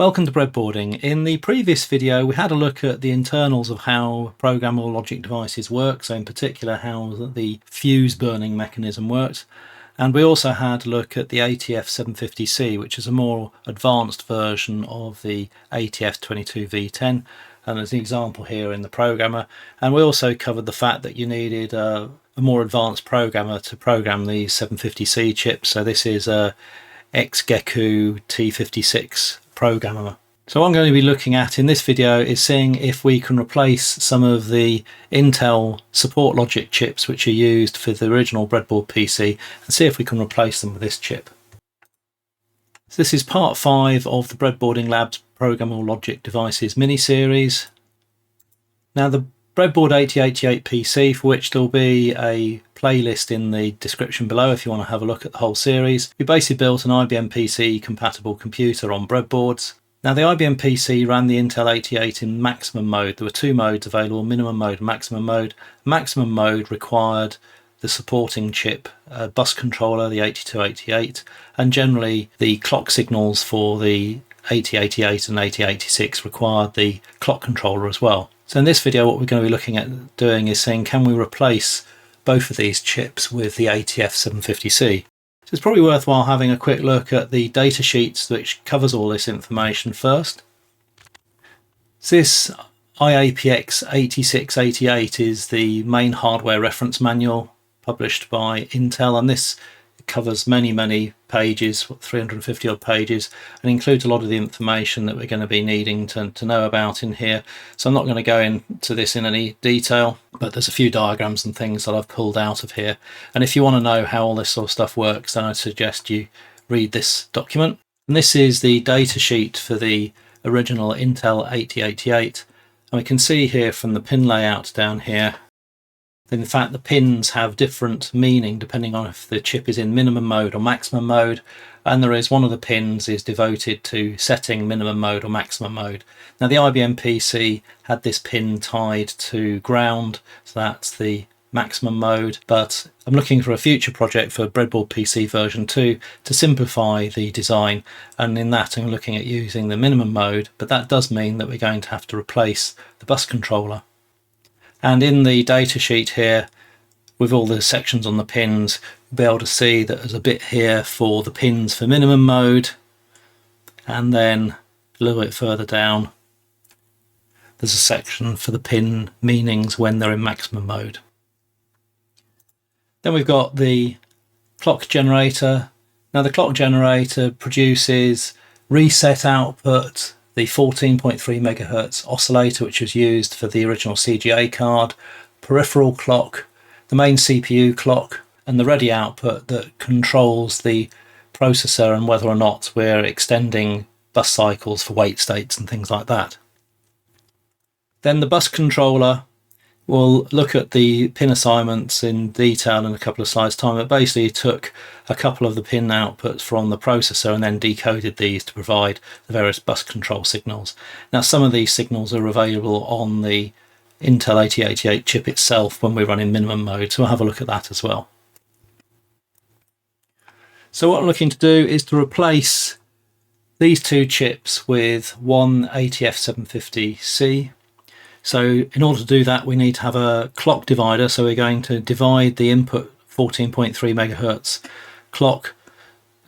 Welcome to Breadboarding. In the previous video we had a look at the internals of how Programmable Logic Devices work, so in particular how the fuse burning mechanism worked, and we also had a look at the ATF750C, which is a more advanced version of the ATF22V10, and there's an example here in the programmer. And we also covered the fact that you needed a more advanced programmer to program these 750C chips. So this is a XGECU T56 programmer. So what I'm going to be looking at in this video is seeing if we can replace some of the Intel support logic chips which are used for the original Breadboard PC and see if we can replace them with this chip. So this is part 5 of the Breadboarding Labs Programmable Logic Devices mini-series. Now the Breadboard 8088 PC, for which there'll be a playlist in the description below if you want to have a look at the whole series. We basically built an IBM PC compatible computer on breadboards. Now the IBM PC ran the Intel 88 in maximum mode. There were two modes available, minimum mode and maximum mode. Maximum mode required the supporting chip, bus controller, the 8288, and generally the clock signals for the 8088 and 8086 required the clock controller as well. So in this video what we're going to be looking at doing is saying, can we replace both of these chips with the ATF750C? So it's probably worthwhile having a quick look at the datasheets which covers all this information first. So this IAPX 8688 is the main hardware reference manual published by Intel, and this covers many pages, 350 odd pages, and includes a lot of the information that we're going to be needing to know about in here. So I'm not going to go into this in any detail, but there's a few diagrams and things that I've pulled out of here. And if you want to know how all this sort of stuff works, then I suggest you read this document. And this is the data sheet for the original Intel 8088. And we can see here from the pin layout down here, in fact the pins have different meaning depending on if the chip is in minimum mode or maximum mode, and there is one of the pins is devoted to setting minimum mode or maximum mode. Now the IBM PC had this pin tied to ground, so that's the maximum mode, but I'm looking for a future project for Breadboard PC version 2 to simplify the design, and in that I'm looking at using the minimum mode, but that does mean that we're going to have to replace the bus controller. And in the data sheet here, with all the sections on the pins, you'll be able to see that there's a bit here for the pins for minimum mode, and then a little bit further down there's a section for the pin meanings when they're in maximum mode. Then we've got the clock generator. Now the clock generator produces reset output, the 14.3 MHz oscillator which was used for the original CGA card, peripheral clock, the main CPU clock, and the ready output that controls the processor and whether or not we're extending bus cycles for wait states and things like that. Then the bus controller, we'll look at the pin assignments in detail in a couple of slides time. It basically took a couple of the pin outputs from the processor and then decoded these to provide the various bus control signals. Now some of these signals are available on the Intel 8088 chip itself when we run in minimum mode, so we'll have a look at that as well. So what I'm looking to do is to replace these two chips with one ATF750C. So in order to do that we need to have a clock divider, so we're going to divide the input 14.3 MHz clock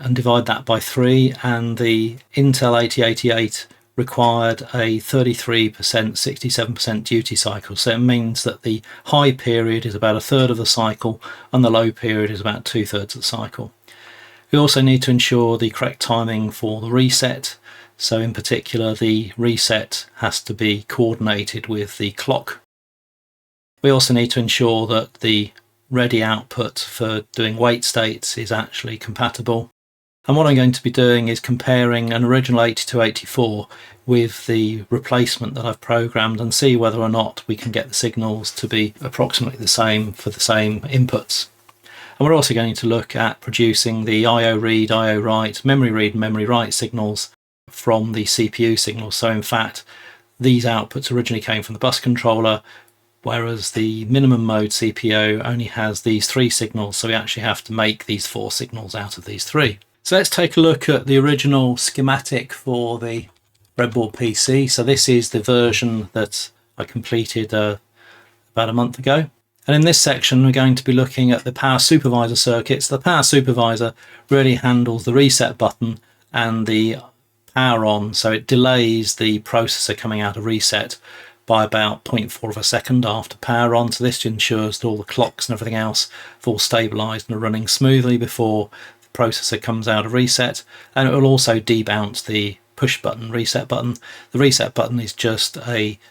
and divide that by 3, and the Intel 8088 required a 33%, 67% duty cycle, so it means that the high period is about a third of the cycle and the low period is about 2/3 of the cycle. We also need to ensure the correct timing for the reset. So in particular, the reset has to be coordinated with the clock. We also need to ensure that the ready output for doing wait states is actually compatible. And what I'm going to be doing is comparing an original 8284 with the replacement that I've programmed and see whether or not we can get the signals to be approximately the same for the same inputs. And we're also going to look at producing the IO read, IO write, memory read and memory write signals from the CPU signals. So in fact these outputs originally came from the bus controller, whereas the minimum mode CPU only has these 3 signals, so we actually have to make these 4 signals out of these 3. So let's take a look at the original schematic for the Breadboard PC. So this is the version that I completed about a month ago. And in this section, we're going to be looking at the power supervisor circuits. The power supervisor really handles the reset button and the power on, so it delays the processor coming out of reset by about 0.4 of a second after power on. So this ensures that all the clocks and everything else have all stabilized and are running smoothly before the processor comes out of reset. And it will also debounce the push button, reset button. The reset button is just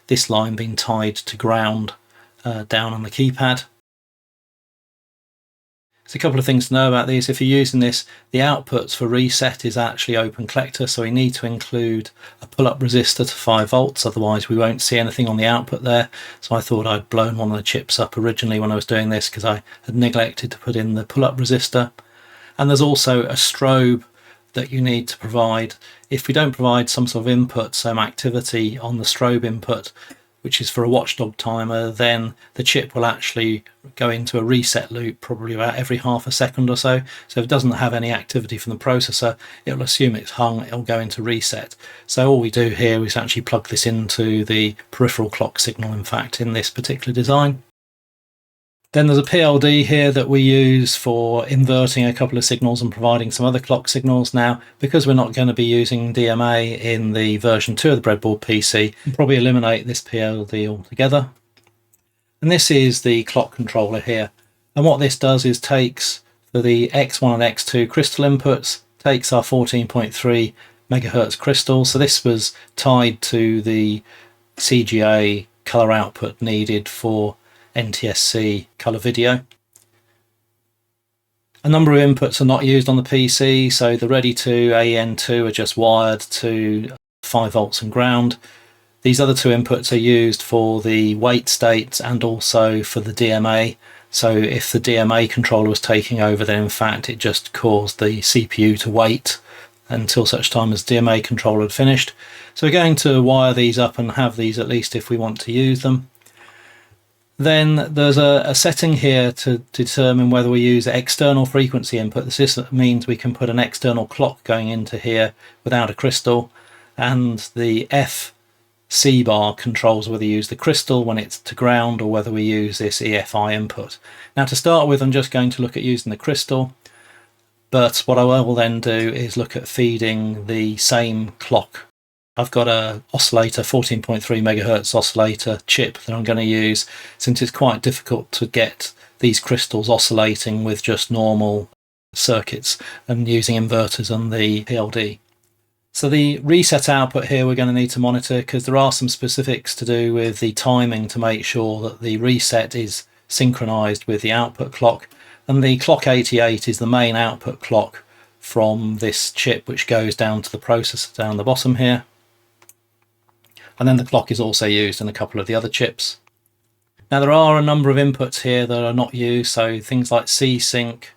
this line being tied to ground down on the keypad. So a couple of things to know about these. If you're using this, the outputs for reset is actually open collector, so we need to include a pull-up resistor to 5 volts, otherwise we won't see anything on the output there. So I thought I'd blown one of the chips up originally when I was doing this because I had neglected to put in the pull-up resistor. And there's also a strobe that you need to provide. If we don't provide some sort of input, some activity on the strobe input, which is for a watchdog timer, then the chip will actually go into a reset loop probably about every half a second or so. So if it doesn't have any activity from the processor, it'll assume it's hung, it'll go into reset. So all we do here is actually plug this into the peripheral clock signal, in fact, in this particular design. Then there's a PLD here that we use for inverting a couple of signals and providing some other clock signals. Now, because we're not going to be using DMA in the version 2 of the Breadboard PC, we'll probably eliminate this PLD altogether. And this is the clock controller here. And what this does is takes, for the X1 and X2 crystal inputs, takes our 14.3 megahertz crystal. So this was tied to the CGA color output needed for NTSC color video. A number of inputs are not used on the PC, so the Ready 2 AN2 are just wired to 5 volts and ground. These other 2 inputs are used for the wait states and also for the DMA. So if the DMA controller was taking over, then in fact it just caused the CPU to wait until such time as DMA controller had finished. So we're going to wire these up and have these at least if we want to use them. Then there's a setting here to determine whether we use external frequency input. This means we can put an external clock going into here without a crystal, and the FC bar controls whether you use the crystal when it's to ground or whether we use this EFI input. Now to start with, I'm just going to look at using the crystal, but what I will then do is look at feeding the same clock. I've got a oscillator, 14.3 megahertz oscillator chip that I'm going to use, since it's quite difficult to get these crystals oscillating with just normal circuits and using inverters on the PLD. So the reset output here we're going to need to monitor because there are some specifics to do with the timing to make sure that the reset is synchronized with the output clock. And the clock 88 is the main output clock from this chip, which goes down to the processor down the bottom here. And then the clock is also used in a couple of the other chips. Now there are a number of inputs here that are not used, so things like C-Sync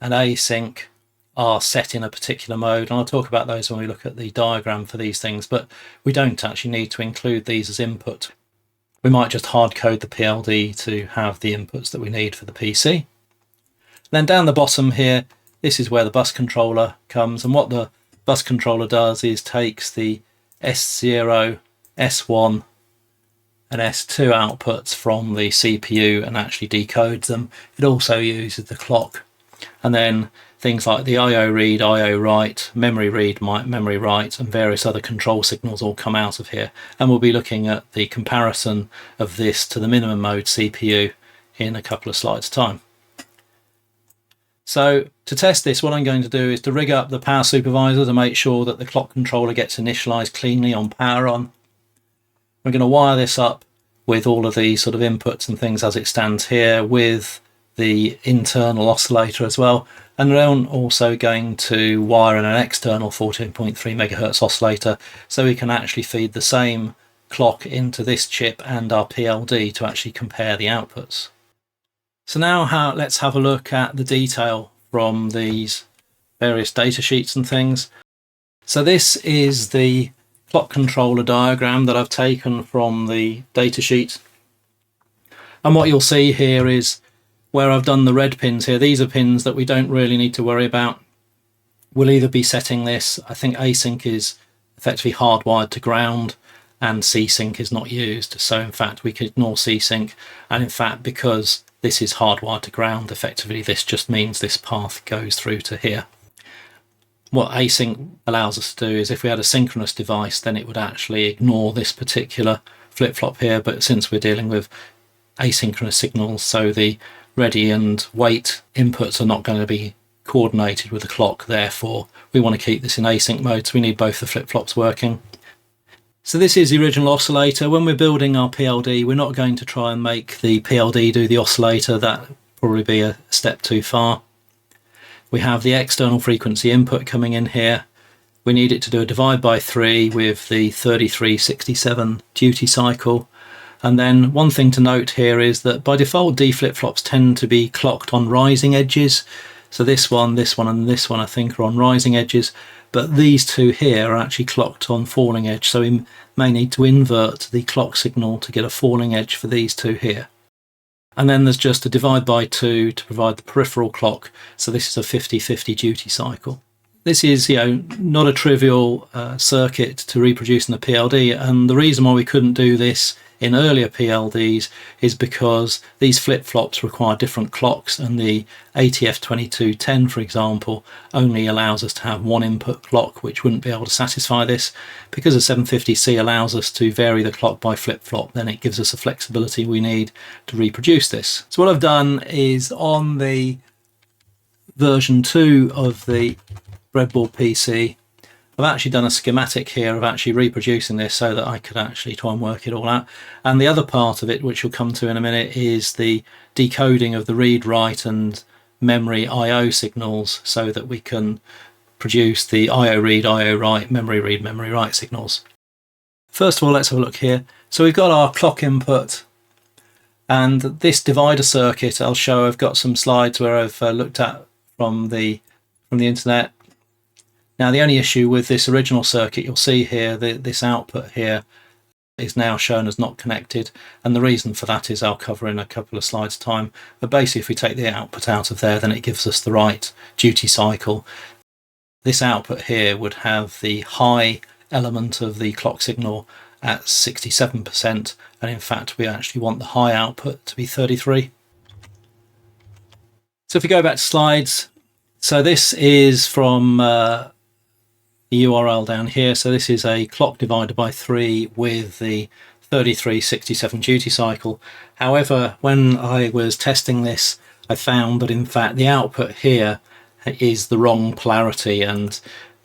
and A-Sync are set in a particular mode, and I'll talk about those when we look at the diagram for these things, but we don't actually need to include these as input. We might just hard code the PLD to have the inputs that we need for the PC. Then down the bottom here, this is where the bus controller comes, and what the bus controller does is takes the S0, S1 and S2 outputs from the CPU and actually decodes them. It also uses the clock, and then things like the IO read, IO write, memory read, memory write, and various other control signals all come out of here. And we'll be looking at the comparison of this to the minimum mode CPU in a couple of slides' time. So to test this, what I'm going to do is to rig up the power supervisor to make sure that the clock controller gets initialized cleanly on power on. We're going to wire this up with all of the sort of inputs and things as it stands here, with the internal oscillator as well. And then also going to wire in an external 14.3 megahertz oscillator, so we can actually feed the same clock into this chip and our PLD to actually compare the outputs. So now let's have a look at the detail from these various data sheets and things. So this is the clock controller diagram that I've taken from the data sheet. And what you'll see here is where I've done the red pins here. These are pins that we don't really need to worry about. We'll either be setting this, I think async is effectively hardwired to ground, and C-sync is not used. So in fact we could ignore C-sync, and in fact because this is hardwired to ground, effectively this just means this path goes through to here. What async allows us to do is if we had a synchronous device, then it would actually ignore this particular flip-flop here, but since we're dealing with asynchronous signals, so the ready and wait inputs are not going to be coordinated with the clock, therefore we want to keep this in async mode, so we need both the flip-flops working. So this is the original oscillator. When we're building our PLD, we're not going to try and make the PLD do the oscillator. That would probably be a step too far. We have the external frequency input coming in here. We need it to do a divide by 3 with the 3367 duty cycle. And then one thing to note here is that by default D flip-flops tend to be clocked on rising edges. So this one and this one I think are on rising edges, but these two here are actually clocked on falling edge. So we may need to invert the clock signal to get a falling edge for these two here. And then there's just a divide by 2 to provide the peripheral clock. So this is a 50-50 duty cycle. This is, not a trivial circuit to reproduce in the PLD, and the reason why we couldn't do this in earlier PLDs is because these flip-flops require different clocks, and the ATF2210, for example, only allows us to have one input clock, which wouldn't be able to satisfy this. Because the 750C allows us to vary the clock by flip-flop, then it gives us the flexibility we need to reproduce this. So what I've done is on the version 2 of the Breadboard PC, I've actually done a schematic here of actually reproducing this so that I could actually try and work it all out. And the other part of it, which we'll come to in a minute, is the decoding of the read, write and memory I/O signals so that we can produce the I/O read, I/O write, memory read, memory write signals. First of all, let's have a look here. So we've got our clock input, and this divider circuit I'll show. I've got some slides where I've looked at from the internet. Now the only issue with this original circuit, you'll see here that this output here is now shown as not connected, and the reason for that is I'll cover in a couple of slides time. But basically if we take the output out of there, then it gives us the right duty cycle. This output here would have the high element of the clock signal at 67%, and in fact we actually want the high output to be 33. So if we go back to slides, so this is from the URL down here. So this is a clock divided by 3 with the 3367 duty cycle. However, when I was testing this, I found that in fact the output here is the wrong polarity, and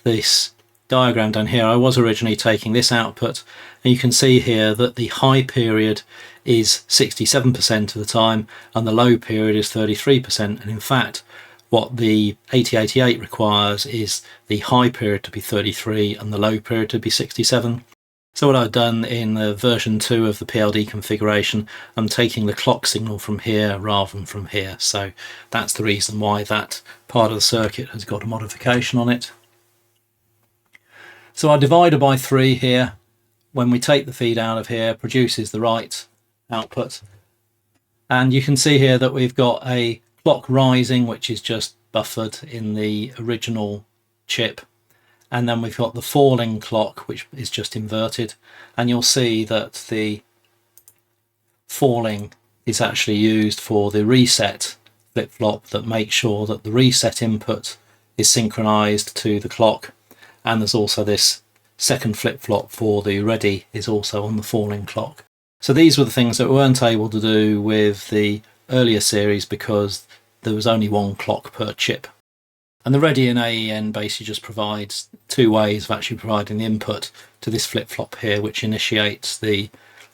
this diagram down here, I was originally taking this output, and you can see here that the high period is 67% of the time and the low period is 33%, and in fact what the 8088 requires is the high period to be 33 and the low period to be 67. So what I've done in the version 2 of the PLD configuration, I'm taking the clock signal from here rather than from here. So that's the reason why that part of the circuit has got a modification on it. So our divider by 3 here, when we take the feed out of here, produces the right output. And you can see here that we've got a clock rising, which is just buffered in the original chip, and then we've got the falling clock, which is just inverted, and you'll see that the falling is actually used for the reset flip-flop that makes sure that the reset input is synchronized to the clock, and there's also this second flip-flop for the ready is also on the falling clock. So these were the things that we weren't able to do with the earlier series because there was only one clock per chip. And the ready and AEN basically just provides 2 ways of actually providing the input to this flip-flop here, which initiates the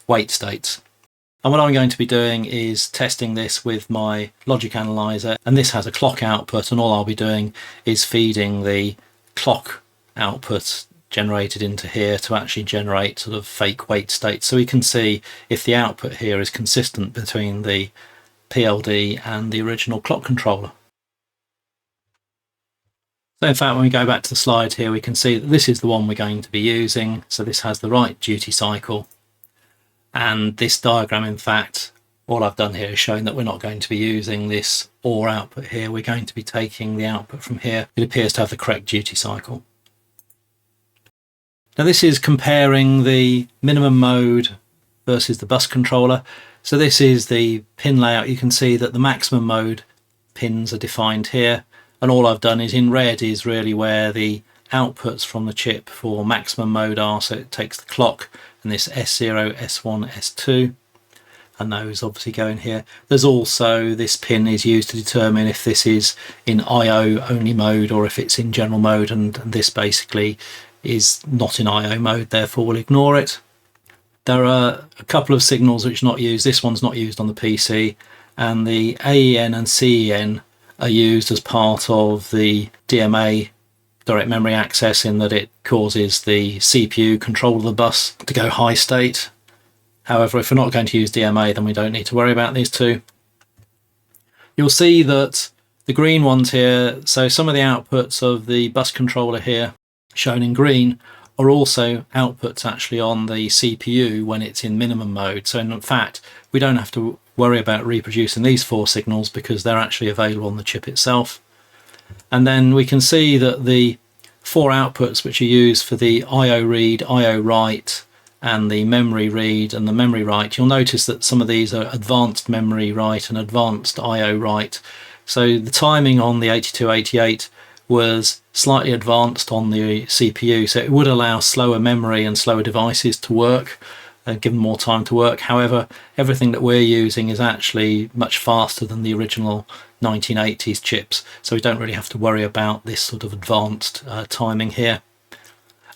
wait states. And what I'm going to be doing is testing this with my logic analyzer, and this has a clock output, and all I'll be doing is feeding the clock output generated into here to actually generate sort of fake wait states, so we can see if the output here is consistent between the PLD and the original clock controller. So in fact, when we go back to the slide here, we can see that this is the one we're going to be using. So this has the right duty cycle, and this diagram, in fact, all I've done here is showing that we're not going to be using this OR output here. We're going to be taking the output from here. It appears to have the correct duty cycle. Now this is comparing the minimum mode versus the bus controller. So this is the pin layout. You can see that the maximum mode pins are defined here, and all I've done is in red is really where the outputs from the chip for maximum mode are. So it takes the clock and this S0, S1, S2, and those obviously go in here. There's also this pin is used to determine if this is in IO only mode or if it's in general mode, and this basically is not in IO mode, therefore we'll ignore it. There are a couple of signals which are not used. This one's not used on the PC, and the AEN and CEN are used as part of the DMA, direct memory access, in that it causes the CPU control of the bus to go high state. However, if we're not going to use DMA, then we don't need to worry about these two. You'll see that the green ones here, so some of the outputs of the bus controller here shown in green are also outputs actually on the CPU when it's in minimum mode. So in fact, we don't have to worry about reproducing these 4 signals because they're actually available on the chip itself. And then we can see that the 4 outputs which are used for the IO read, IO write, and the memory read and the memory write, you'll notice that some of these are advanced memory write and advanced IO write. So the timing on the 8288 was slightly advanced on the CPU, so it would allow slower memory and slower devices to work and give them more time to work. However, everything that we're using is actually much faster than the original 1980s chips, so we don't really have to worry about this sort of advanced timing here.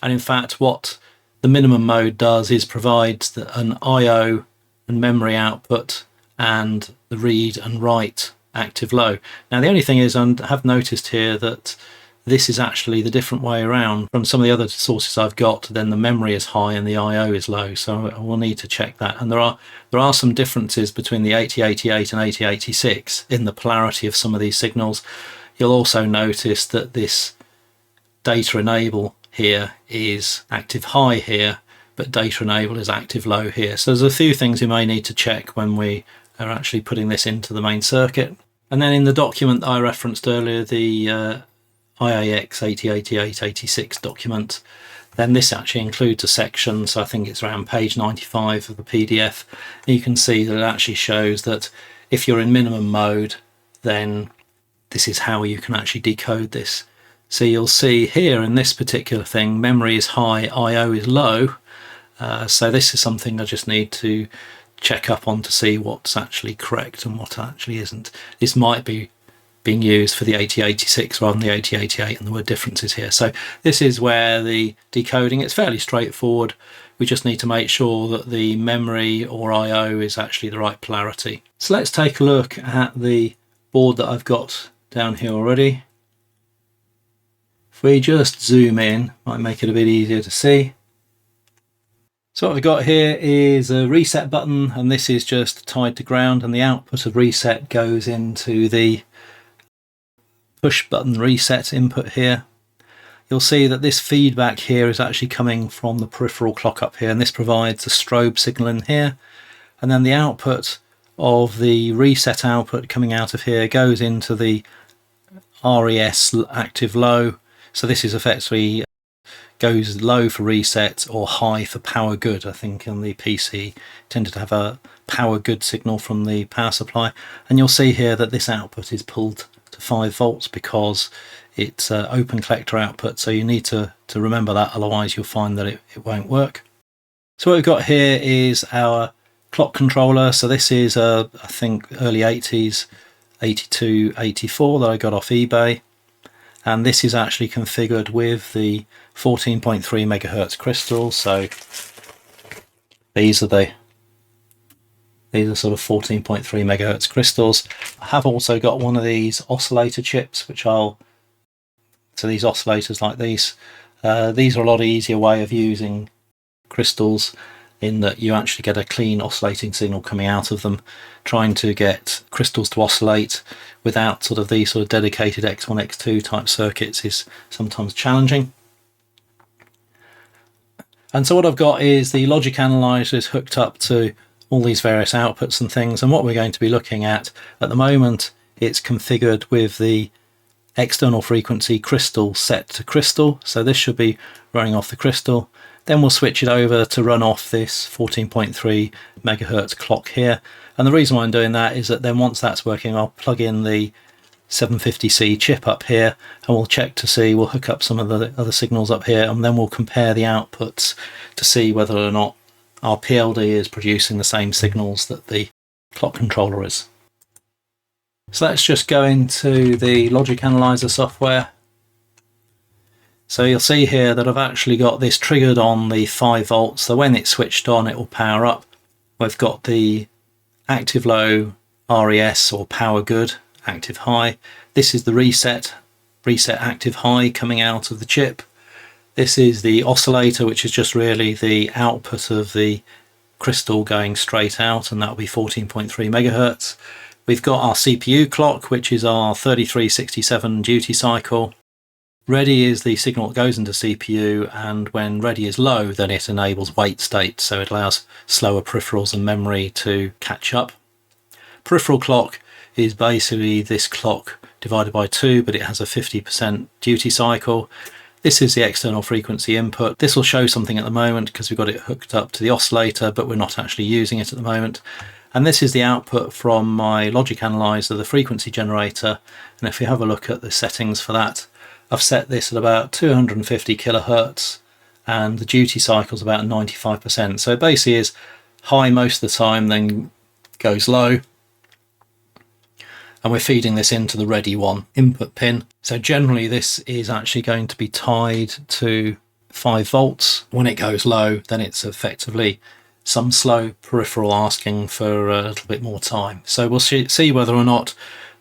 And in fact, what the minimum mode does is provides an IO and memory output and the read and write active low. Now the only thing is, I have noticed here that this is actually the different way around from some of the other sources I've got. Then the memory is high and the IO is low, so I will need to check that. And there are some differences between the 8088 and 8086 in the polarity of some of these signals. You'll also notice that this data enable here is active high here, but data enable is active low here. So there's a few things you may need to check when we are actually putting this into the main circuit. And then in the document that I referenced earlier, the IAX 8088-86 document, then this actually includes a section, so I think it's around page 95 of the PDF. And you can see that it actually shows that if you're in minimum mode, then this is how you can actually decode this. So you'll see here in this particular thing, memory is high, IO is low. So this is something I just need to check up on to see what's actually correct and what actually isn't. This might be being used for the 8086 rather than the 8088, and there were differences here. So this is where the decoding, it's fairly straightforward. We just need to make sure that the memory or IO is actually the right polarity. So let's take a look at the board that I've got down here already. If we just zoom in, might make it a bit easier to see. So what we've got here is a reset button, and this is just tied to ground, and the output of reset goes into the push button reset input here. You'll see that this feedback here is actually coming from the peripheral clock up here, and this provides a strobe signal in here. And then the output of the reset output coming out of here goes into the RES active low. So this is effectively goes low for reset or high for power good. I think on the PC tended to have a power good signal from the power supply, and you'll see here that this output is pulled to 5 volts because it's open collector output, so you need to remember that, otherwise you'll find that it won't work. So what we've got here is our clock controller. So this is I think early 80s 8284 that I got off eBay, and this is actually configured with the 14.3 megahertz crystals. So these are sort of 14.3 megahertz crystals. I have also got one of these oscillator chips, so these oscillators like these are a lot easier way of using crystals, in that you actually get a clean oscillating signal coming out of them. Trying to get crystals to oscillate without these sort of dedicated X1, X2 type circuits is sometimes challenging. And so what I've got is the logic analyzer is hooked up to all these various outputs and things, and what we're going to be looking at the moment, it's configured with the external frequency crystal set to crystal. So this should be running off the crystal, Then we'll switch it over to run off this 14.3 megahertz clock here. And the reason why I'm doing that is that then once that's working, I'll plug in the 750C chip up here and we'll check to see, we'll hook up some of the other signals up here, and then we'll compare the outputs to see whether or not our PLD is producing the same signals that the clock controller is. So let's just go into the logic analyzer software. So you'll see here that I've actually got this triggered on the 5 volts, so when it's switched on it will power up. We've got the active low RES or power good, active high. This is the reset active high coming out of the chip. This is the oscillator, which is just really the output of the crystal going straight out, and that'll be 14.3 megahertz. We've got our CPU clock, which is our 3367 duty cycle. Ready is the signal that goes into CPU, and when ready is low, then it enables wait state, so it allows slower peripherals and memory to catch up. Peripheral clock is basically this clock divided by 2, but it has a 50% duty cycle. This is the external frequency input. This will show something at the moment because we've got it hooked up to the oscillator, but we're not actually using it at the moment. And this is the output from my logic analyzer, the frequency generator. And if we have a look at the settings for that, I've set this at about 250 kilohertz and the duty cycle is about 95%. So it basically is high most of the time, then goes low. And we're feeding this into the ready one input pin. So generally this is actually going to be tied to 5 volts. When it goes low, then it's effectively some slow peripheral asking for a little bit more time. So we'll see whether or not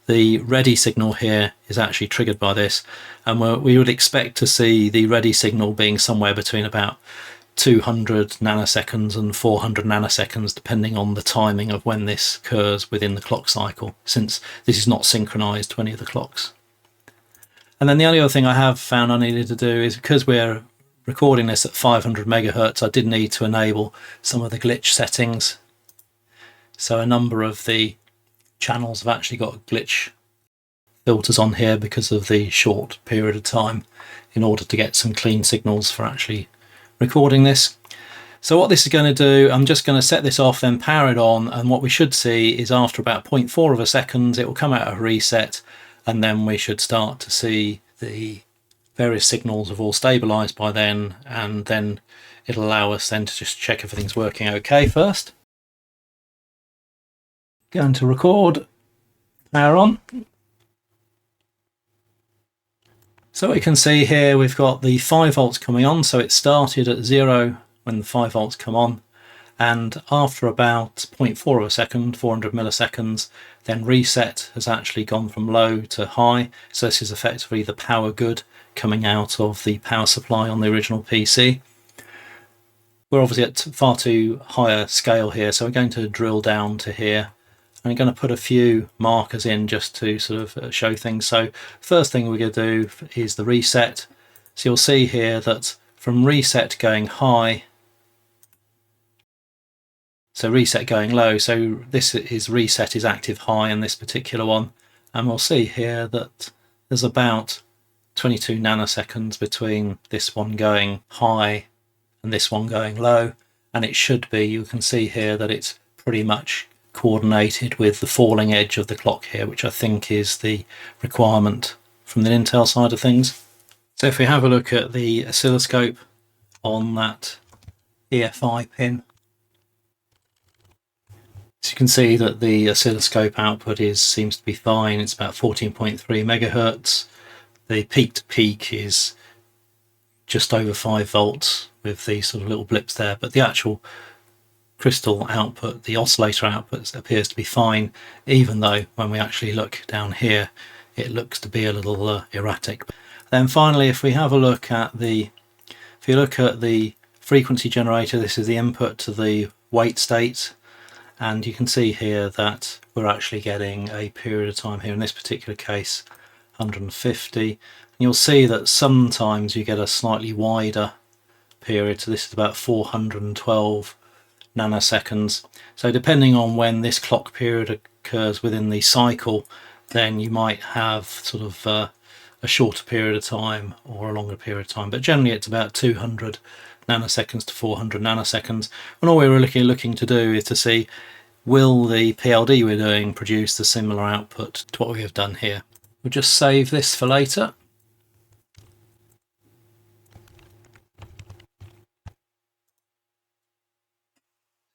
the ready signal here is actually triggered by this, and we would expect to see the ready signal being somewhere between about 200 nanoseconds and 400 nanoseconds, depending on the timing of when this occurs within the clock cycle, since this is not synchronized to any of the clocks. And then the only other thing I have found I needed to do is, because we're recording this at 500 megahertz, I did need to enable some of the glitch settings. So a number of the channels have actually got glitch filters on here because of the short period of time, in order to get some clean signals for actually recording this. So what this is going to do, I'm just going to set this off, then power it on, and what we should see is after about 0.4 of a second it will come out of reset, and then we should start to see the various signals have all stabilized by then, and then it'll allow us then to just check everything's working okay first. Going to record, power on. So we can see here we've got the 5 volts coming on, so it started at 0 when the 5 volts come on, and after about 0.4 of a second, 400 milliseconds, then reset has actually gone from low to high. So this is effectively the power good coming out of the power supply on the original PC. We're obviously at far too high a scale here, so we're going to drill down to here. I'm going to put a few markers in just to sort of show things. So first thing we're going to do is the reset. So you'll see here that from reset going high, so reset going low, so this is reset is active high in this particular one, and we'll see here that there's about 22 nanoseconds between this one going high and this one going low, and it should be, you can see here that it's pretty much coordinated with the falling edge of the clock here, which I think is the requirement from the Intel side of things. So if we have a look at the oscilloscope on that EFI pin, so you can see that the oscilloscope output seems to be fine. It's about 14.3 megahertz. The peak to peak is just over 5 volts with these sort of little blips there, but the actual crystal output, the oscillator output, appears to be fine, even though when we actually look down here it looks to be a little erratic. Then finally, if we have a look at the frequency generator, this is the input to the wait state, and you can see here that we're actually getting a period of time here, in this particular case 150, and you'll see that sometimes you get a slightly wider period, so this is about 412 nanoseconds. So depending on when this clock period occurs within the cycle, then you might have sort of a shorter period of time or a longer period of time, but generally it's about 200 nanoseconds to 400 nanoseconds. And all we were looking to do is to see, will the PLD we're doing produce the similar output to what we have done here. We'll just save this for later.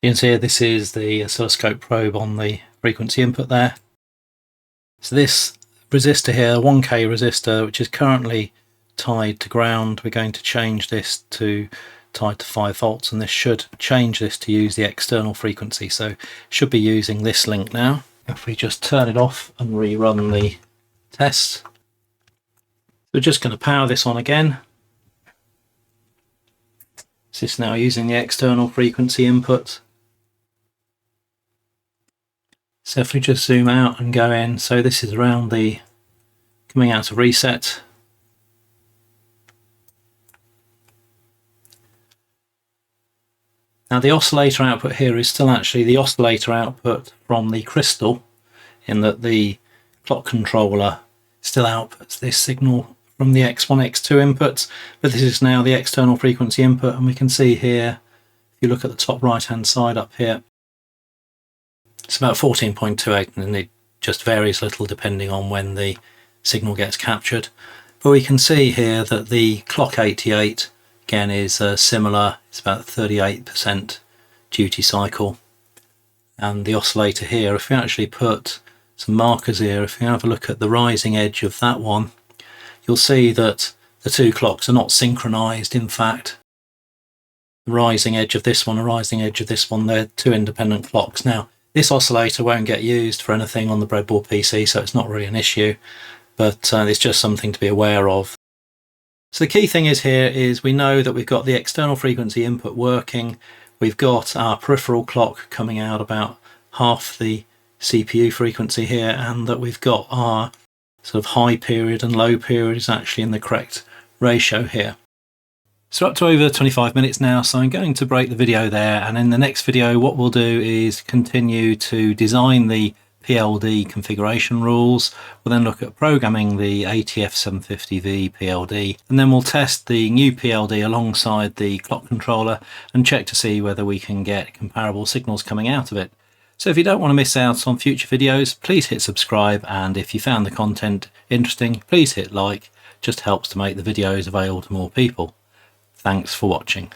You can see this is the oscilloscope probe on the frequency input there. So this resistor here, 1K resistor, which is currently tied to ground, we're going to change this to tied to 5 volts, and this should change this to use the external frequency. So should be using this link now. If we just turn it off and rerun the test, we're just going to power this on again. This is now using the external frequency input. So if we just zoom out and go in, so this is around the coming out of reset. Now the oscillator output here is still actually the oscillator output from the crystal, in that the clock controller still outputs this signal from the X1, X2 inputs, but this is now the external frequency input, and we can see here, if you look at the top right hand side up here, it's about 14.28, and it just varies a little depending on when the signal gets captured. But we can see here that the clock 88 again is similar, it's about 38% duty cycle. And the oscillator here, if we actually put some markers here, if you have a look at the rising edge of that one, you'll see that the two clocks are not synchronized. In fact, the rising edge of this one and rising edge of this one, they're two independent clocks. Now, this oscillator won't get used for anything on the Breadboard PC, so it's not really an issue, but it's just something to be aware of. So the key thing is here is we know that we've got the external frequency input working, we've got our peripheral clock coming out about half the CPU frequency here, and that we've got our sort of high period and low period is actually in the correct ratio here. So up to over 25 minutes now, so I'm going to break the video there, and in the next video what we'll do is continue to design the PLD configuration rules. We'll then look at programming the ATF750V PLD, and then we'll test the new PLD alongside the clock controller and check to see whether we can get comparable signals coming out of it. So if you don't want to miss out on future videos, please hit subscribe, and if you found the content interesting, please hit like. It just helps to make the videos available to more people. Thanks for watching.